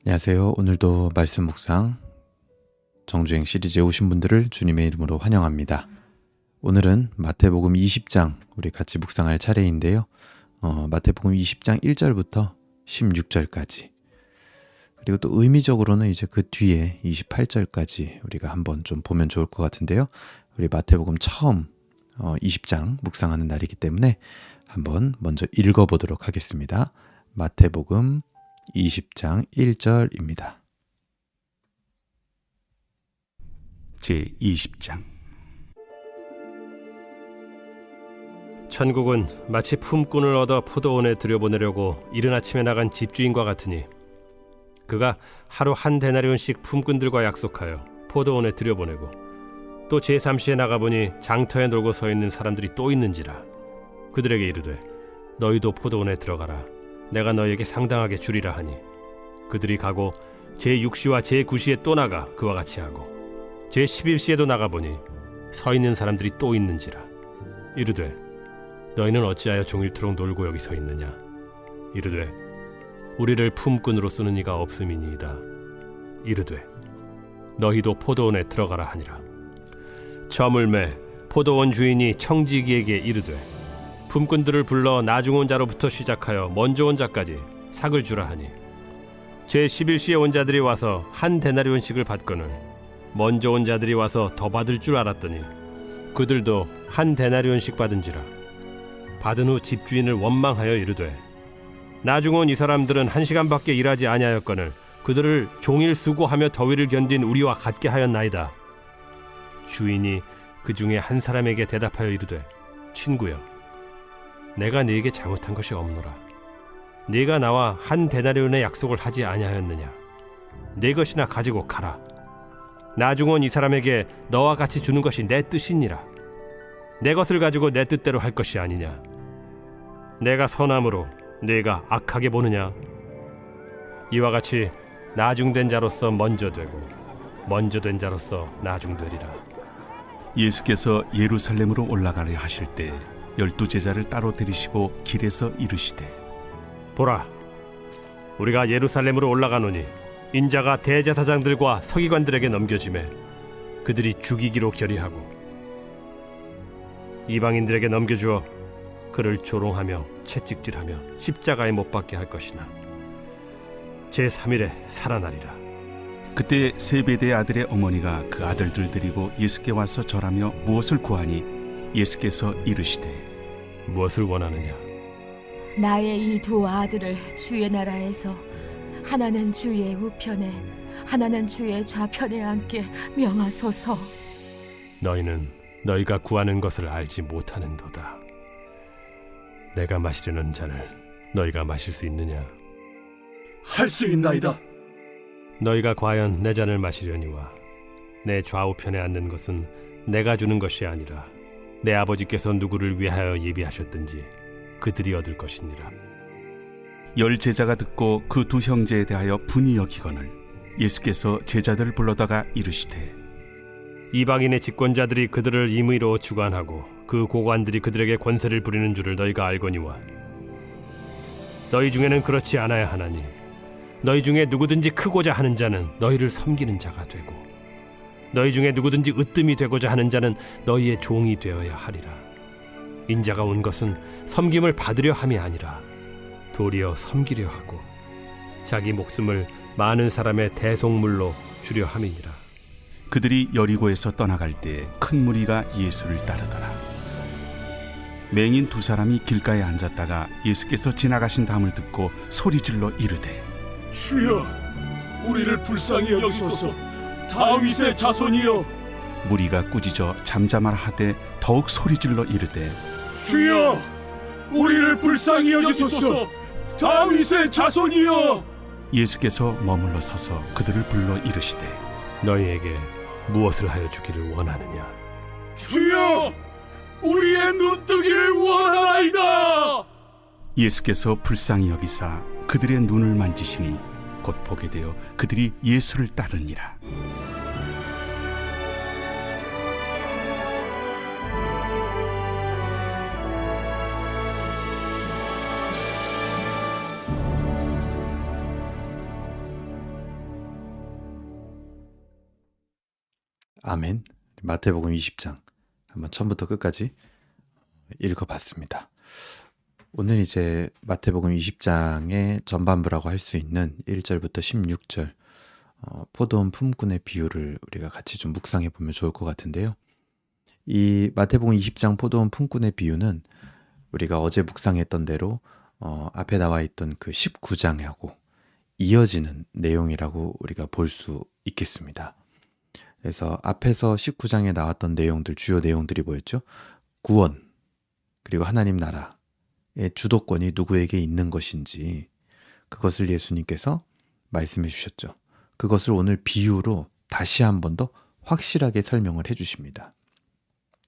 안녕하세요. 오늘도 말씀 묵상 정주행 시리즈에 오신 분들을 주님의 이름으로 환영합니다. 오늘은 마태복음 20장 우리 같이 묵상할 차례인데요. 마태복음 20장 1절부터 16절까지 그리고 또 의미적으로는 이제 그 뒤에 28절까지 우리가 한번 좀 보면 좋을 것 같은데요. 우리 마태복음 처음 20장 묵상하는 날이기 때문에 한번 먼저 읽어보도록 하겠습니다. 마태복음 20장 1절입니다. 제20장 천국은 마치 품꾼을 얻어 포도원에 들여보내려고 이른 아침에 나간 집주인과 같으니 그가 하루 한 데나리온씩 품꾼들과 약속하여 포도원에 들여보내고 또 제3시에 나가보니 장터에 놀고 서 있는 사람들이 또 있는지라 그들에게 이르되 너희도 포도원에 들어가라 내가 너희에게 상당하게 주리라 하니 그들이 가고 제6시와 제9시에 또 나가 그와 같이 하고 제11시에도 나가보니 서 있는 사람들이 또 있는지라 이르되 너희는 어찌하여 종일토록 놀고 여기 서 있느냐 이르되 우리를 품꾼으로 쓰는 이가 없음이니이다 이르되 너희도 포도원에 들어가라 하니라 저물매 포도원 주인이 청지기에게 이르되 품꾼들을 불러 나중 온 자로부터 시작하여 먼저 온 자까지 삭을 주라 하니 제11시에 온 자들이 와서 한 데나리온씩을 받거늘 먼저 온 자들이 와서 더 받을 줄 알았더니 그들도 한 데나리온씩 받은지라 받은 후 집주인을 원망하여 이르되 나중 온 이 사람들은 1시간밖에 일하지 아니하였거늘 그들을 종일 수고하며 더위를 견딘 우리와 같게 하였나이다. 주인이 그 중에 한 사람에게 대답하여 이르되 친구여 내가 네게 잘못한 것이 없노라 네가 나와 한 데나리온의 약속을 하지 아니하였느냐 네 것이나 가지고 가라 나중 온 이 사람에게 너와 같이 주는 것이 내 뜻이니라 내 것을 가지고 내 뜻대로 할 것이 아니냐 내가 선함으로 네가 악하게 보느냐 이와 같이 나중된 자로서 먼저 되고 먼저 된 자로서 나중되리라. 예수께서 예루살렘으로 올라가려 하실 때 12 제자를 따로 들이시고 길에서 이르시되 보라 우리가 예루살렘으로 올라가노니 인자가 대제사장들과 서기관들에게 넘겨지매 그들이 죽이기로 결의하고 이방인들에게 넘겨주어 그를 조롱하며 채찍질하며 십자가에 못 박게 할 것이나 제3일에 살아나리라. 그때 세베대의 아들의 어머니가 그 아들들 데리고 예수께 와서 절하며 무엇을 구하니 예수께서 이르시되 무엇을 원하느냐 나의 이 두 아들을 주의 나라에서 하나는 주의 우편에 하나는 주의 좌편에 앉게 명하소서. 너희는 너희가 구하는 것을 알지 못하는도다. 내가 마시려는 잔을 너희가 마실 수 있느냐 할 수 있나이다. 너희가 과연 내 잔을 마시려니와 내 좌우편에 앉는 것은 내가 주는 것이 아니라 내 아버지께서 누구를 위하여 예비하셨든지 그들이 얻을 것이니라. 10 제자가 듣고 그 두 형제에 대하여 분이 여기거늘 예수께서 제자들을 불러다가 이르시되 이방인의 집권자들이 그들을 임의로 주관하고 그 고관들이 그들에게 권세를 부리는 줄을 너희가 알거니와 너희 중에는 그렇지 않아야 하나니 너희 중에 누구든지 크고자 하는 자는 너희를 섬기는 자가 되고 너희 중에 누구든지 으뜸이 되고자 하는 자는 너희의 종이 되어야 하리라. 인자가 온 것은 섬김을 받으려 함이 아니라 도리어 섬기려 하고 자기 목숨을 많은 사람의 대속물로 주려 함이니라. 그들이 여리고에서 떠나갈 때 큰 무리가 예수를 따르더라. 맹인 2 사람이 길가에 앉았다가 예수께서 지나가신 다음을 듣고 소리질러 이르되 주여, 우리를 불쌍히 여기소서. 다윗의 자손이여. 무리가 꾸짖어 잠잠하라 하되 더욱 소리질러 이르되 주여, 우리를 불쌍히 여기소서. 다윗의 자손이여. 예수께서 머물러 서서 그들을 불러 이르시되 너희에게 무엇을 하여 주기를 원하느냐 주여, 우리의 눈뜨기를 원하나이다. 예수께서 불쌍히 여기사 그들의 눈을 만지시니 곧 보게 되어 그들이 예수를 따르니라. 아멘. 마태복음 20장 한번 처음부터 끝까지 읽어봤습니다. 오늘 이제 마태복음 20장의 전반부라고 할 수 있는 1절부터 16절 포도원 품꾼의 비유를 우리가 같이 좀 묵상해 보면 좋을 것 같은데요. 이 마태복음 20장 포도원 품꾼의 비유는 우리가 어제 묵상했던 대로 앞에 나와 있던 그 19장하고 이어지는 내용이라고 우리가 볼 수 있겠습니다. 그래서 앞에서 19장에 나왔던 내용들, 주요 내용들이 뭐였죠? 구원, 그리고 하나님 나라의 주도권이 누구에게 있는 것인지 그것을 예수님께서 말씀해 주셨죠. 그것을 오늘 비유로 다시 한 번 더 확실하게 설명을 해 주십니다.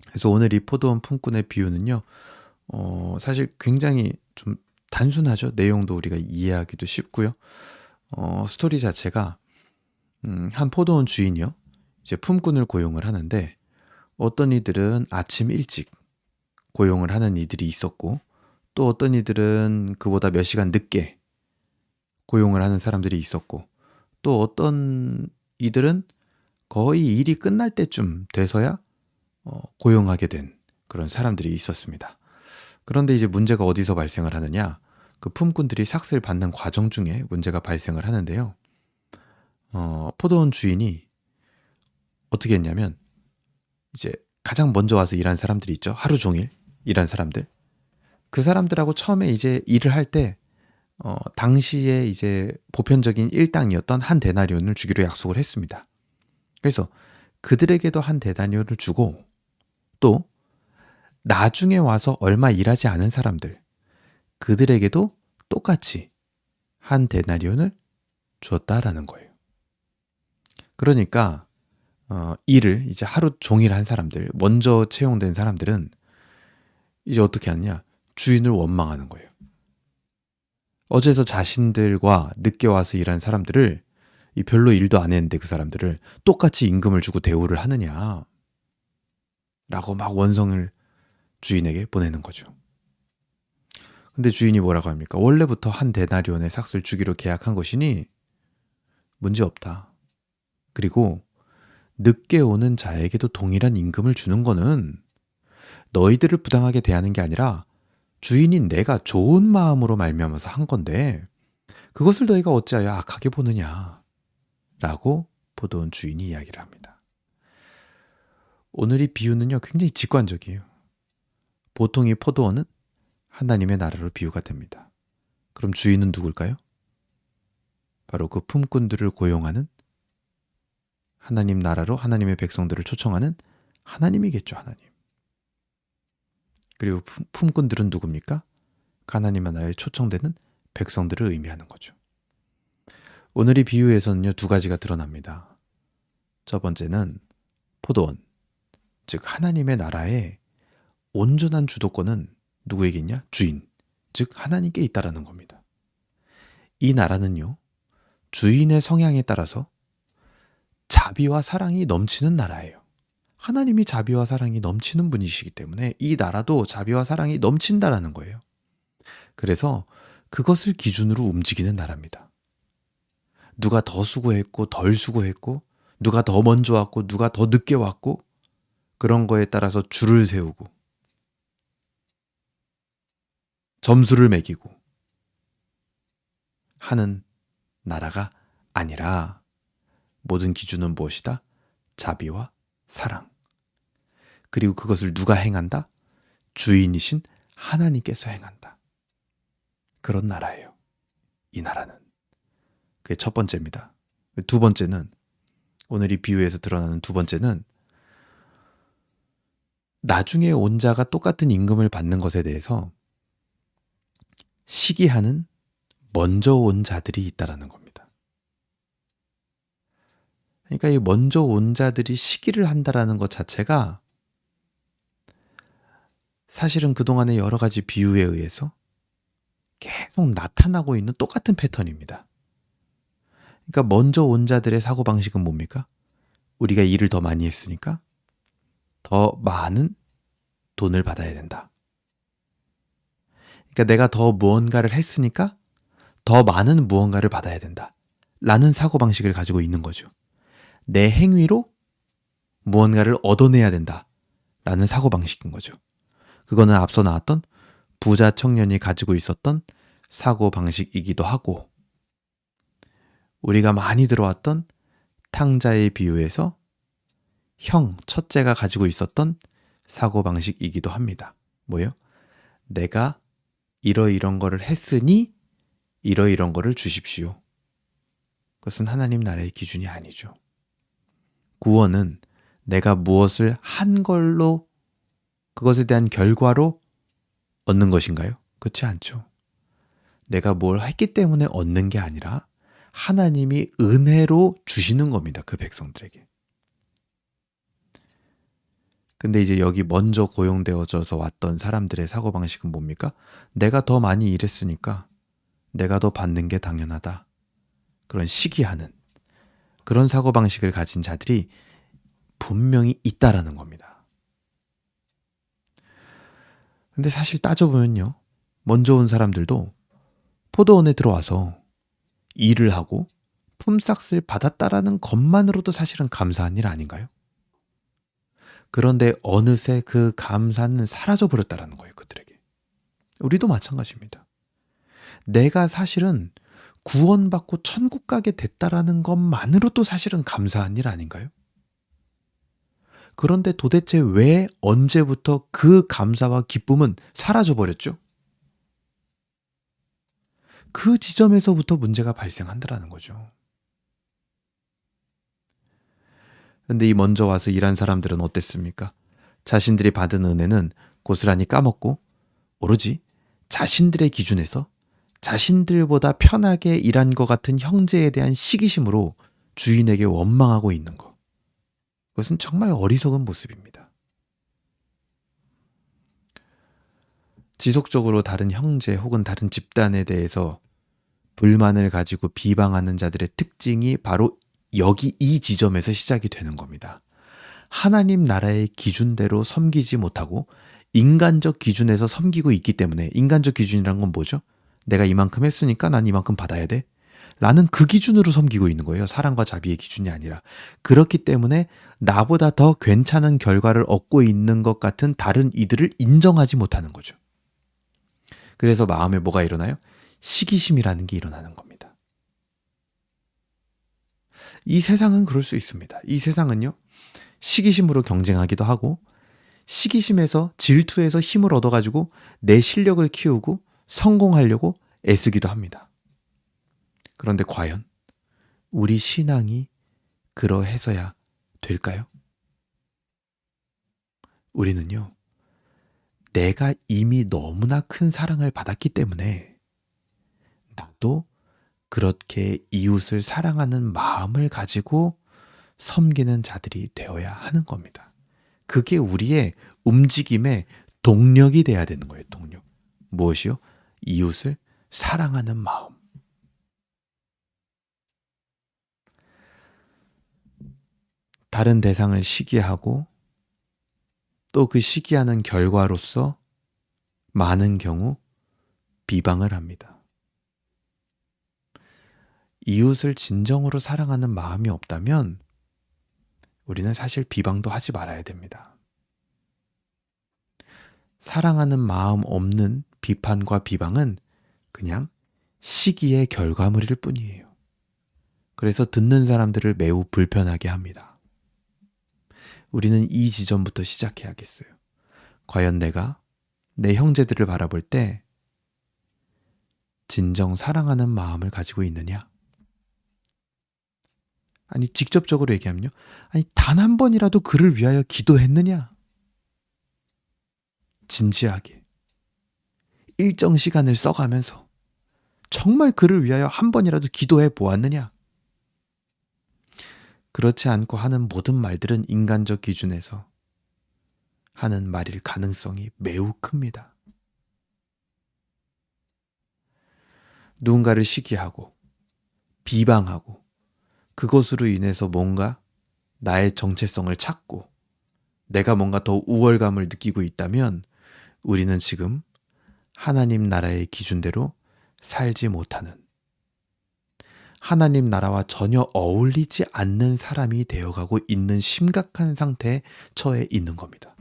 그래서 오늘 이 포도원 품꾼의 비유는요, 사실 굉장히 좀 단순하죠. 내용도 우리가 이해하기도 쉽고요. 스토리 자체가 한 포도원 주인이요, 이제 품꾼을 고용을 하는데 어떤 이들은 아침 일찍 고용을 하는 이들이 있었고 또 어떤 이들은 그보다 몇 시간 늦게 고용을 하는 사람들이 있었고 또 어떤 이들은 거의 일이 끝날 때쯤 돼서야 고용하게 된 그런 사람들이 있었습니다. 그런데 이제 문제가 어디서 발생을 하느냐? 그 품꾼들이 삭스를 받는 과정 중에 문제가 발생을 하는데요. 포도원 주인이 어떻게 했냐면 이제 가장 먼저 와서 일한 사람들이 있죠. 하루 종일 일한 사람들. 그 사람들하고 처음에 이제 일을 할 때 당시에 이제 보편적인 일당이었던 한 데나리온을 주기로 약속을 했습니다. 그래서 그들에게도 한 데나리온을 주고 또 나중에 와서 얼마 일하지 않은 사람들, 그들에게도 똑같이 한 데나리온을 주었다라는 거예요. 그러니까 일을 이제 하루 종일 한 사람들, 먼저 채용된 사람들은 이제 어떻게 하느냐? 주인을 원망하는 거예요. 어제서 자신들과 늦게 와서 일한 사람들을, 별로 일도 안 했는데 그 사람들을 똑같이 임금을 주고 대우를 하느냐 라고 막 원성을 주인에게 보내는 거죠. 근데 주인이 뭐라고 합니까? 원래부터 한 데나리온의 삭스를 주기로 계약한 것이니 문제 없다. 그리고 늦게 오는 자에게도 동일한 임금을 주는 거는 너희들을 부당하게 대하는 게 아니라 주인인 내가 좋은 마음으로 말미암아서 한 건데 그것을 너희가 어찌하여 악하게 보느냐 라고 포도원 주인이 이야기를 합니다. 오늘 이 비유는요, 굉장히 직관적이에요. 보통 이 포도원은 하나님의 나라로 비유가 됩니다. 그럼 주인은 누굴까요? 바로 그 품꾼들을 고용하는, 하나님 나라로 하나님의 백성들을 초청하는 하나님이겠죠, 하나님. 그리고 품꾼들은 누굽니까? 하나님의 나라에 초청되는 백성들을 의미하는 거죠. 오늘 이 비유에서는요, 두 가지가 드러납니다. 첫 번째는 포도원, 즉 하나님의 나라의 온전한 주도권은 누구에게 있냐? 주인, 즉 하나님께 있다라는 겁니다. 이 나라는요, 주인의 성향에 따라서 자비와 사랑이 넘치는 나라예요. 하나님이 자비와 사랑이 넘치는 분이시기 때문에 이 나라도 자비와 사랑이 넘친다라는 거예요. 그래서 그것을 기준으로 움직이는 나라입니다. 누가 더 수고했고 덜 수고했고 누가 더 먼저 왔고 누가 더 늦게 왔고 그런 거에 따라서 줄을 세우고 점수를 매기고 하는 나라가 아니라 모든 기준은 무엇이다? 자비와 사랑. 그리고 그것을 누가 행한다? 주인이신 하나님께서 행한다. 그런 나라예요. 이 나라는. 그게 첫 번째입니다. 두 번째는, 오늘 이 비유에서 드러나는 두 번째는 나중에 온 자가 똑같은 임금을 받는 것에 대해서 시기하는 먼저 온 자들이 있다라는 겁니다. 그러니까 이 먼저 온 자들이 시기를 한다라는 것 자체가 사실은 그동안의 여러 가지 비유에 의해서 계속 나타나고 있는 똑같은 패턴입니다. 그러니까 먼저 온 자들의 사고방식은 뭡니까? 우리가 일을 더 많이 했으니까 더 많은 돈을 받아야 된다. 그러니까 내가 더 무언가를 했으니까 더 많은 무언가를 받아야 된다. 라는 사고방식을 가지고 있는 거죠. 내 행위로 무언가를 얻어내야 된다라는 사고방식인 거죠. 그거는 앞서 나왔던 부자 청년이 가지고 있었던 사고방식이기도 하고, 우리가 많이 들어왔던 탕자의 비유에서 첫째가 가지고 있었던 사고방식이기도 합니다. 뭐예요? 내가 이러이런 거를 했으니 이러이런 거를 주십시오. 그것은 하나님 나라의 기준이 아니죠. 구원은 내가 무엇을 한 걸로, 그것에 대한 결과로 얻는 것인가요? 그렇지 않죠. 내가 뭘 했기 때문에 얻는 게 아니라 하나님이 은혜로 주시는 겁니다. 그 백성들에게. 근데 이제 여기 먼저 고용되어져서 왔던 사람들의 사고방식은 뭡니까? 내가 더 많이 일했으니까 내가 더 받는 게 당연하다. 그런 시기하는 그런 사고방식을 가진 자들이 분명히 있다라는 겁니다. 근데 사실 따져보면요, 먼저 온 사람들도 포도원에 들어와서 일을 하고 품삯을 받았다라는 것만으로도 사실은 감사한 일 아닌가요? 그런데 어느새 그 감사는 사라져버렸다라는 거예요, 그들에게. 우리도 마찬가지입니다. 내가 사실은 구원받고 천국 가게 됐다라는 것만으로도 사실은 감사한 일 아닌가요? 그런데 도대체 왜 언제부터 그 감사와 기쁨은 사라져버렸죠? 그 지점에서부터 문제가 발생한다라는 거죠. 근데 이 먼저 와서 일한 사람들은 어땠습니까? 자신들이 받은 은혜는 고스란히 까먹고 오로지 자신들의 기준에서 자신들보다 편하게 일한 것 같은 형제에 대한 시기심으로 주인에게 원망하고 있는 것. 그것은 정말 어리석은 모습입니다. 지속적으로 다른 형제 혹은 다른 집단에 대해서 불만을 가지고 비방하는 자들의 특징이 바로 여기 이 지점에서 시작이 되는 겁니다. 하나님 나라의 기준대로 섬기지 못하고 인간적 기준에서 섬기고 있기 때문에, 인간적 기준이란 건 뭐죠? 내가 이만큼 했으니까 난 이만큼 받아야 돼 라는 그 기준으로 섬기고 있는 거예요. 사랑과 자비의 기준이 아니라. 그렇기 때문에 나보다 더 괜찮은 결과를 얻고 있는 것 같은 다른 이들을 인정하지 못하는 거죠. 그래서 마음에 뭐가 일어나요? 시기심이라는 게 일어나는 겁니다. 이 세상은 그럴 수 있습니다. 이 세상은요, 시기심으로 경쟁하기도 하고 시기심에서, 질투에서 힘을 얻어가지고 내 실력을 키우고 성공하려고 애쓰기도 합니다. 그런데 과연 우리 신앙이 그러해서야 될까요? 우리는요, 내가 이미 너무나 큰 사랑을 받았기 때문에 나도 그렇게 이웃을 사랑하는 마음을 가지고 섬기는 자들이 되어야 하는 겁니다. 그게 우리의 움직임의 동력이 돼야 되는 거예요. 동력. 무엇이요? 이웃을 사랑하는 마음. 다른 대상을 시기하고 또 그 시기하는 결과로서 많은 경우 비방을 합니다. 이웃을 진정으로 사랑하는 마음이 없다면 우리는 사실 비방도 하지 말아야 됩니다. 사랑하는 마음 없는 비판과 비방은 그냥 시기의 결과물일 뿐이에요. 그래서 듣는 사람들을 매우 불편하게 합니다. 우리는 이 지점부터 시작해야겠어요. 과연 내가 내 형제들을 바라볼 때 진정 사랑하는 마음을 가지고 있느냐? 아니, 직접적으로 얘기하면요, 아니, 단 한 번이라도 그를 위하여 기도했느냐? 진지하게 일정 시간을 써가면서 정말 그를 위하여 한 번이라도 기도해 보았느냐? 그렇지 않고 하는 모든 말들은 인간적 기준에서 하는 말일 가능성이 매우 큽니다. 누군가를 시기하고 비방하고 그것으로 인해서 뭔가 나의 정체성을 찾고 내가 뭔가 더 우월감을 느끼고 있다면 우리는 지금 하나님 나라의 기준대로 살지 못하는, 하나님 나라와 전혀 어울리지 않는 사람이 되어가고 있는 심각한 상태에 처해 있는 겁니다.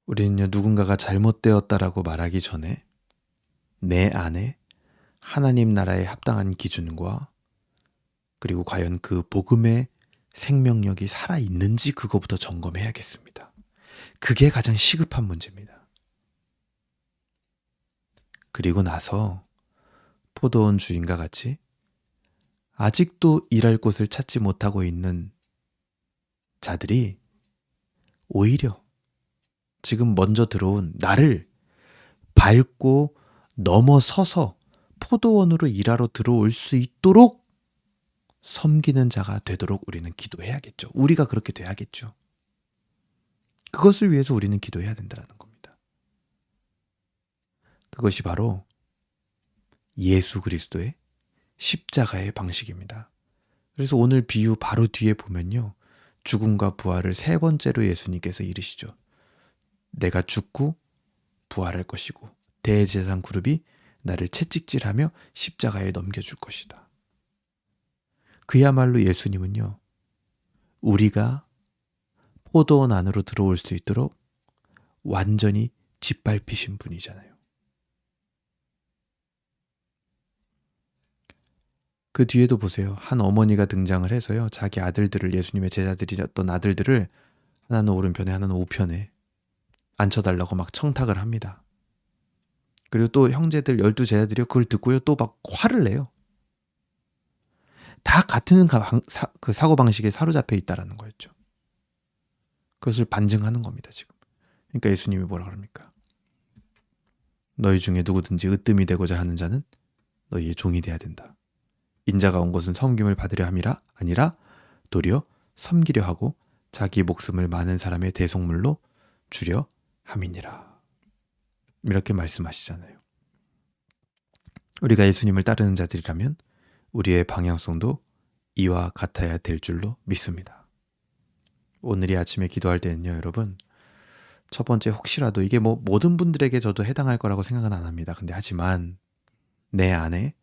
우리는요, 누군가가 잘못되었다라고 말하기 전에 내 안에 하나님 나라에 합당한 기준과 그리고 과연 그 복음의 생명력이 살아있는지 그거부터 점검해야겠습니다. 그게 가장 시급한 문제입니다. 그리고 나서 포도원 주인과 같이 아직도 일할 곳을 찾지 못하고 있는 자들이 오히려 지금 먼저 들어온 나를 밟고 넘어서서 포도원으로 일하러 들어올 수 있도록 섬기는 자가 되도록 우리는 기도해야겠죠. 우리가 그렇게 돼야겠죠. 그것을 위해서 우리는 기도해야 된다는 겁니다. 그것이 바로 예수 그리스도의 십자가의 방식입니다. 그래서 오늘 비유 바로 뒤에 보면요, 죽음과 부활을 세 번째로 예수님께서 이르시죠. 내가 죽고 부활할 것이고 대제사장 그룹이 나를 채찍질하며 십자가에 넘겨줄 것이다. 그야말로 예수님은요, 우리가 포도원 안으로 들어올 수 있도록 완전히 짓밟히신 분이잖아요. 그 뒤에도 보세요. 한 어머니가 등장을 해서요, 자기 아들들을, 예수님의 제자들이었던 아들들을 하나는 오른편에 하나는 우편에 앉혀달라고 막 청탁을 합니다. 그리고 또 형제들 12 제자들이 그걸 듣고요, 또 막 화를 내요. 다 같은 그 사고방식에 사로잡혀 있다라는 거였죠. 그것을 반증하는 겁니다, 지금. 그러니까 예수님이 뭐라 그럽니까? 너희 중에 누구든지 으뜸이 되고자 하는 자는 너희의 종이 돼야 된다. 인자가 온 것은 섬김을 받으려 함이라 아니라 도리어 섬기려 하고 자기 목숨을 많은 사람의 대속물로 주려 함이니라. 이렇게 말씀하시잖아요. 우리가 예수님을 따르는 자들이라면 우리의 방향성도 이와 같아야 될 줄로 믿습니다. 오늘 이 아침에 기도할 때는요, 여러분, 첫 번째, 혹시라도 이게 뭐 모든 분들에게 저도 해당할 거라고 생각은 안 합니다. 근데 하지만 내 안에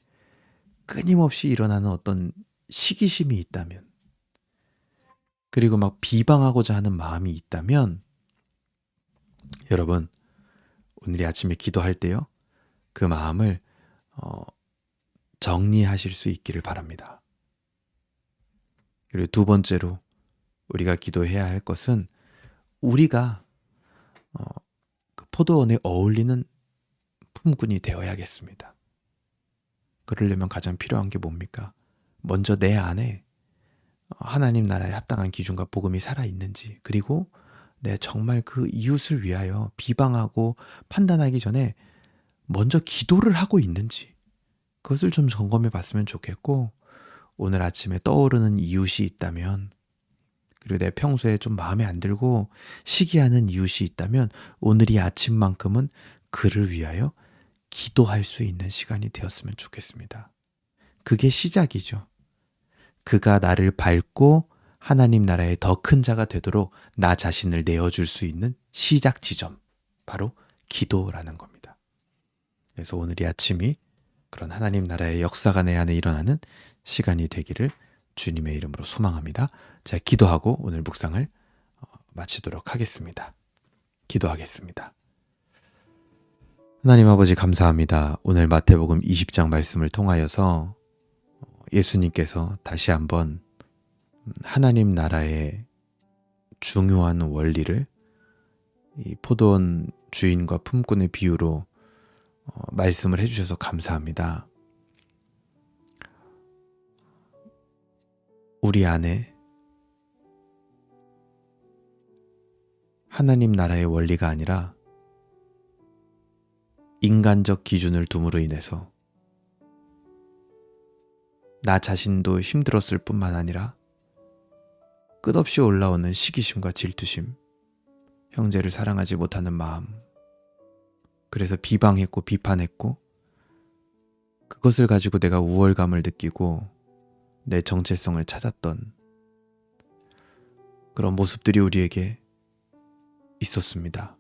끊임없이 일어나는 어떤 시기심이 있다면, 그리고 막 비방하고자 하는 마음이 있다면, 여러분, 오늘 이 아침에 기도할 때요, 그 마음을 정리하실 수 있기를 바랍니다. 그리고 두 번째로 우리가 기도해야 할 것은 우리가 그 포도원에 어울리는 품꾼이 되어야겠습니다. 그러려면 가장 필요한 게 뭡니까? 먼저 내 안에 하나님 나라에 합당한 기준과 복음이 살아있는지, 그리고 내 정말 그 이웃을 위하여 비방하고 판단하기 전에 먼저 기도를 하고 있는지, 그것을 좀 점검해 봤으면 좋겠고, 오늘 아침에 떠오르는 이웃이 있다면, 그리고 내 평소에 좀 마음에 안 들고 시기하는 이웃이 있다면 오늘이 아침만큼은 그를 위하여 기도할 수 있는 시간이 되었으면 좋겠습니다. 그게 시작이죠. 그가 나를 밟고 하나님 나라의 더 큰 자가 되도록 나 자신을 내어줄 수 있는 시작 지점, 바로 기도라는 겁니다. 그래서 오늘 이 아침이 그런 하나님 나라의 역사가 내 안에 일어나는 시간이 되기를 주님의 이름으로 소망합니다. 자, 기도하고 오늘 묵상을 마치도록 하겠습니다. 기도하겠습니다. 하나님 아버지, 감사합니다. 오늘 마태복음 20장 말씀을 통하여서 예수님께서 다시 한번 하나님 나라의 중요한 원리를 이 포도원 주인과 품꾼의 비유로 말씀을 해주셔서 감사합니다. 우리 안에 하나님 나라의 원리가 아니라 인간적 기준을 둠으로 인해서 나 자신도 힘들었을 뿐만 아니라 끝없이 올라오는 시기심과 질투심, 형제를 사랑하지 못하는 마음, 그래서 비방했고 비판했고, 그것을 가지고 내가 우월감을 느끼고 내 정체성을 찾았던 그런 모습들이 우리에게 있었습니다.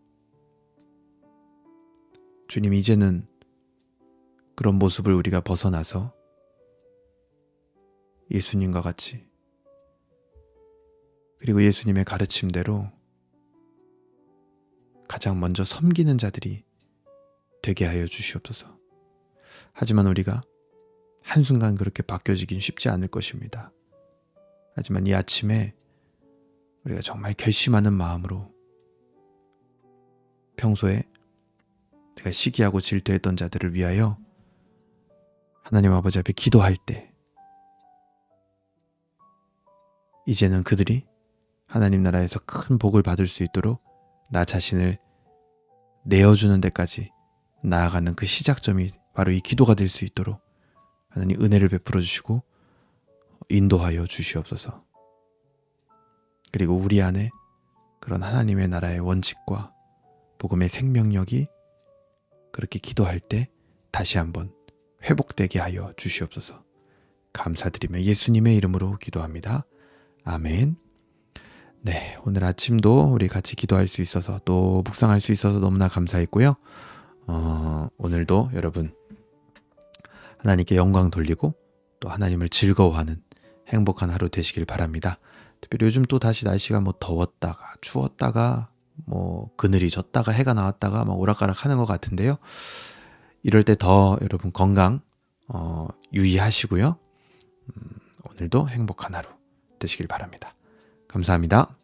주님, 이제는 그런 모습을 우리가 벗어나서 예수님과 같이, 그리고 예수님의 가르침대로 가장 먼저 섬기는 자들이 되게 하여 주시옵소서. 하지만 우리가 한순간 그렇게 바뀌어지긴 쉽지 않을 것입니다. 하지만 이 아침에 우리가 정말 결심하는 마음으로 평소에 내가 시기하고 질투했던 자들을 위하여 하나님 아버지 앞에 기도할 때, 이제는 그들이 하나님 나라에서 큰 복을 받을 수 있도록 나 자신을 내어주는 데까지 나아가는 그 시작점이 바로 이 기도가 될 수 있도록 하나님 은혜를 베풀어 주시고 인도하여 주시옵소서. 그리고 우리 안에 그런 하나님의 나라의 원칙과 복음의 생명력이 그렇게 기도할 때 다시 한번 회복되게 하여 주시옵소서. 감사드리며 예수님의 이름으로 기도합니다. 아멘. 네, 오늘 아침도 우리 같이 기도할 수 있어서 또 묵상할 수 있어서 너무나 감사했고요. 오늘도 여러분 하나님께 영광 돌리고 또 하나님을 즐거워하는 행복한 하루 되시길 바랍니다. 특별히 요즘 또 다시 날씨가 뭐 더웠다가 추웠다가 뭐 그늘이 졌다가 해가 나왔다가 막 오락가락 하는 것 같은데요. 이럴 때 더 여러분 건강 유의하시고요. 오늘도 행복한 하루 되시길 바랍니다. 감사합니다.